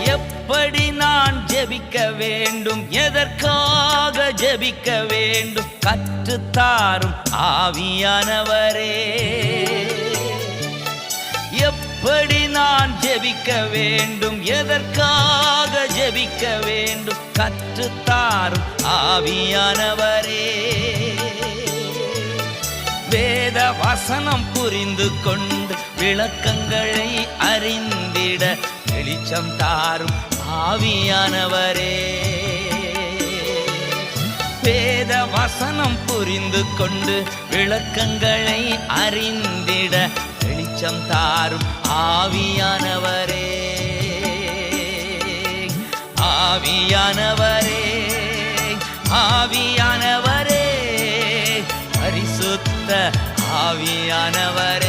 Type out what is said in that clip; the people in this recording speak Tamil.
எப்படி நான் ஜெபிக்க வேண்டும், எதற்காக ஜெபிக்க வேண்டும் கற்றுத்தாரும் ஆவியானவரே. எப்படி நான் ஜெபிக்க வேண்டும், எதற்காக ஜெபிக்க வேண்டும் கற்றுத்தாரும் ஆவியானவரே. வேத வசனம் புரிந்து கொண்டு விளக்கங்களை அறிந்திட வெளிச்சம் தாரும் ஆவியானவரே. வேத வசனம் புரிந்து கொண்டு விளக்கங்களை அறிந்திட வெளிச்சம் தாரும் ஆவியானவரே. ஆவியானவரே, ஆவியானவரே, பரிசுத்த ஆவியானவரே.